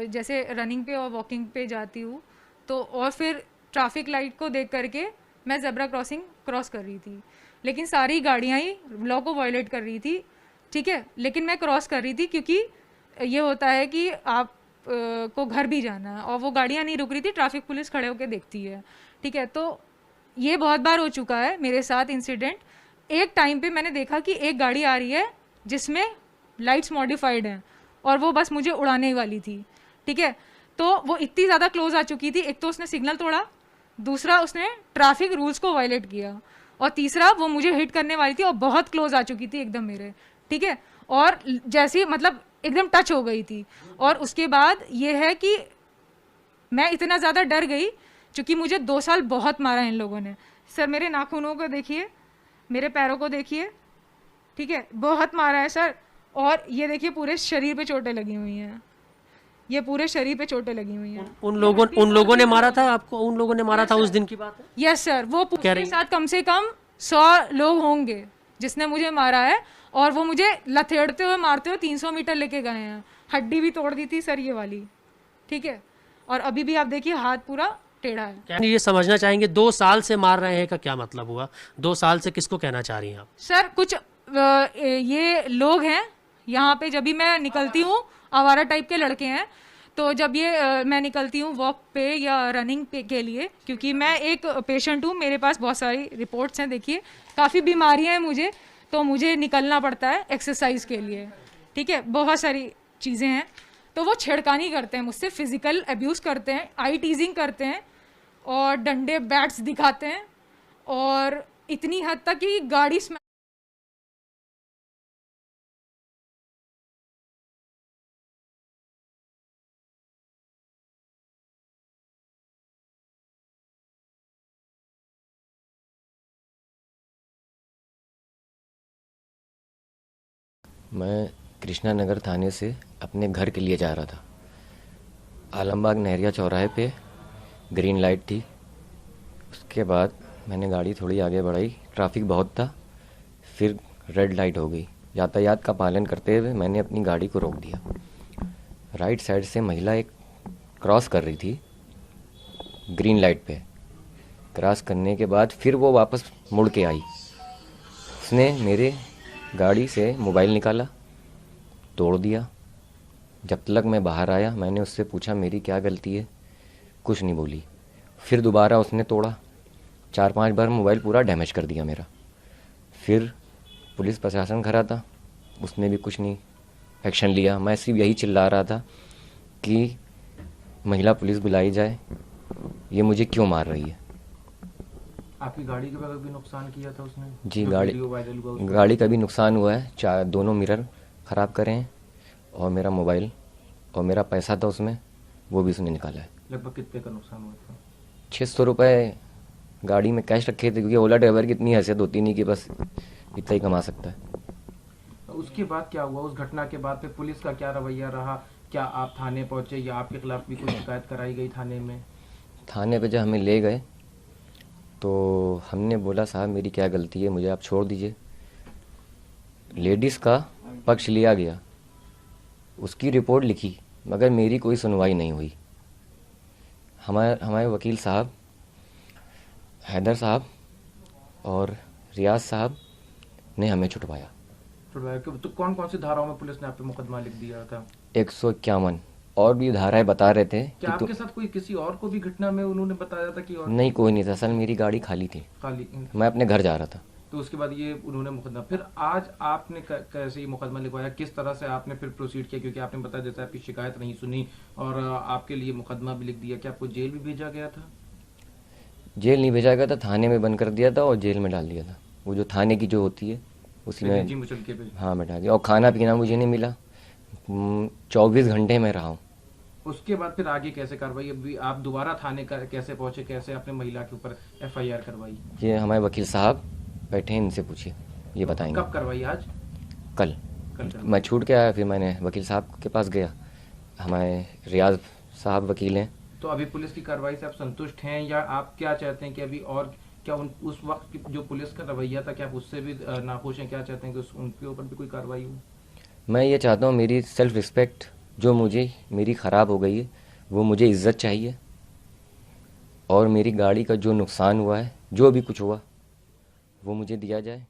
जैसे रनिंग पे और वॉकिंग पे जाती हूँ, तो और फिर ट्रैफिक लाइट को देख करके मैं ज़ेब्रा क्रॉसिंग क्रॉस कर रही थी, लेकिन सारी गाड़ियाँ ही लॉ को वायलेट कर रही थी, ठीक है। लेकिन मैं क्रॉस कर रही थी क्योंकि ये होता है कि आप को घर भी जाना है, और वो गाड़ियाँ नहीं रुक रही थी, ट्रैफिक पुलिस खड़े होकर देखती है, ठीक है। तो ये बहुत बार हो चुका है मेरे साथ इंसिडेंट। एक टाइम पे मैंने देखा कि एक गाड़ी आ रही है जिसमें लाइट्स मॉडिफाइड हैं, और वो बस मुझे उड़ाने वाली थी, ठीक है। तो वो इतनी ज़्यादा क्लोज आ चुकी थी, एक तो उसने सिग्नल तोड़ा, दूसरा उसने ट्रैफिक रूल्स को वायलेट किया, और तीसरा वो मुझे हिट करने वाली थी और बहुत क्लोज आ चुकी थी एकदम मेरे, ठीक है। और जैसी मतलब एकदम टच हो गई थी। और उसके बाद ये है कि मैं इतना ज़्यादा डर गई क्योंकि मुझे 2 साल बहुत मारा इन लोगों ने। सर मेरे नाखूनों को देखिए, मेरे पैरों को देखिए, ठीक है, बहुत मारा है सर। और ये देखिए पूरे शरीर पे चोटें लगी हुई हैं, ये पूरे शरीर पे चोटें लगी हुई हैं। उन लोगों ने मारा था आपको? उन लोगों ने मारा था? उस दिन की बात है? यस सर, वो कह उसके रही साथ कम से कम 100 लोग होंगे जिसने मुझे मारा है, और वो मुझे लथेड़ते हुए मारते हुए 300 मीटर लेके गए हैं। हड्डी भी तोड़ दी थी सर ये वाली, ठीक है। और अभी भी आप देखिए हाथ पूरा टेढ़ा है। क्या ये समझना चाहेंगे 2 साल से मार रहे हैं का क्या मतलब हुआ? 2 साल से किसको कहना चाह रही हैं आप? सर कुछ ये लोग हैं यहाँ पे, जब भी मैं निकलती हूँ, आवारा टाइप के लड़के हैं। तो जब ये मैं निकलती हूँ वॉक पे या रनिंग पे के लिए, क्योंकि मैं एक पेशेंट हूँ, मेरे पास बहुत सारी रिपोर्ट्स हैं, देखिए काफ़ी बीमारियाँ हैं मुझे, तो मुझे निकलना पड़ता है एक्सरसाइज के लिए, ठीक है, बहुत सारी चीज़ें हैं। तो वो छेड़खानी करते हैं मुझसे, फिजिकल अब्यूज़ करते हैं, आई टीजिंग करते हैं, और डंडे बैट्स दिखाते हैं, और इतनी हद तक कि गाड़ी मैं कृष्णा नगर थाने से अपने घर के लिए जा रहा था। आलमबाग नहरिया चौराहे पे ग्रीन लाइट थी। उसके बाद मैंने गाड़ी थोड़ी आगे बढ़ाई, ट्रैफिक बहुत था, फिर रेड लाइट हो गई। यातायात का पालन करते हुए मैंने अपनी गाड़ी को रोक दिया। राइट साइड से महिला एक क्रॉस कर रही थी ग्रीन लाइट पे। क्रॉस करने के बाद फिर वो वापस मुड़ के आई। उसने मेरे गाड़ी से मोबाइल निकाला, तोड़ दिया। जब तक मैं बाहर आया मैंने उससे पूछा मेरी क्या गलती है, कुछ नहीं बोली। फिर दोबारा उसने तोड़ा, 4-5 बार मोबाइल पूरा डैमेज कर दिया मेरा। फिर पुलिस प्रशासन खड़ा था, उसने भी कुछ नहीं एक्शन लिया। मैं सिर्फ यही चिल्ला रहा था कि महिला पुलिस बुलाई जाए, ये मुझे क्यों मार रही है। आपकी गाड़ी के बगल भी नुकसान किया था उसने? जी, जो गाड़ी वीडियो वायरल हुआ उसमें? गाड़ी का भी नुकसान हुआ है, दोनों मिरर ख़राब करे हैं, और मेरा मोबाइल और मेरा पैसा था उसमें, वो भी उसने निकाला है। लगभग कितने का नुकसान हुआ था? 600 रुपये गाड़ी में कैश रखे थे, क्योंकि ओला ड्राइवर की इतनी हैसियत होती नहीं कि बस इतना ही कमा सकता है। उसके बाद क्या हुआ? उस घटना के बाद फिर पुलिस का क्या रवैया रहा? क्या आप थाने पहुंचे या आपके खिलाफ भी कोई शिकायत कराई गई थाने में? थाने पे जब हमें ले गए तो हमने बोला साहब मेरी क्या गलती है, मुझे आप छोड़ दीजिए। लेडीज़ का पक्ष लिया गया, उसकी रिपोर्ट लिखी, मगर मेरी कोई सुनवाई नहीं हुई। हमारे वकील साहब हैदर साहब और रियाज साहब ने हमें छुटवाया। तो कौन कौन सी धाराओं में पुलिस ने आप पे मुकदमा लिख दिया था? 151 और भी धाराएं बता रहे थे क्या कि आपके साथ कोई किसी और को भी घटना में उन्होंने बताया था कि और नहीं, कोई नहीं था। असल मेरी गाड़ी खाली थी, खाली? मैं अपने घर जा रहा था। तो उसके बाद ये उन्होंने मुकदमा, फिर आज आपने कैसे ये मुकदमा लिखवाया, किस तरह से आपने फिर प्रोसीड किया? क्योंकि आपने बताया जैसे आपकी शिकायत नहीं सुनी और आपके लिए मुकदमा भी लिख दिया, क्या आपको जेल भी भेजा गया था? जेल नहीं भेजा गया था, थाने में बंद कर दिया था और जेल में डाल दिया था। वो जो थाने की जो होती है उसी में, जी मुचलके पे? हाँ, मैं डाल दिया। और खाना पीना मुझे नहीं मिला, 24 घंटे में रहा हूँ। उसके बाद फिर आगे कैसे कार्रवाई? अभी आप दोबारा थाने का कैसे पहुंचे, कैसे आपने महिला के ऊपर एफआईआर करवाई? ये हमारे वकील साहब बैठे हैं, इनसे पूछिए, ये बताएंगे। कब करवाई? आज? कल कल करवाई। मैं छूट के आया, फिर मैंने वकील साहब के पास गया। हमारे रियाज साहब वकील हैं। तो अभी पुलिस की कार्रवाई से आप संतुष्ट हैं या आप क्या चाहते हैं कि अभी और क्या उस वक्त की जो पुलिस का रवैया था क्या आप उससे भी नाखुश हैं? क्या चाहते हैं कि उनके ऊपर भी कोई कार्रवाई हो? मैं ये चाहता हूँ मेरी सेल्फ रिस्पेक्ट जो मुझे मेरी ख़राब हो गई है वो मुझे इज़्ज़त चाहिए, और मेरी गाड़ी का जो नुकसान हुआ है, जो भी कुछ हुआ, वो मुझे दिया जाए।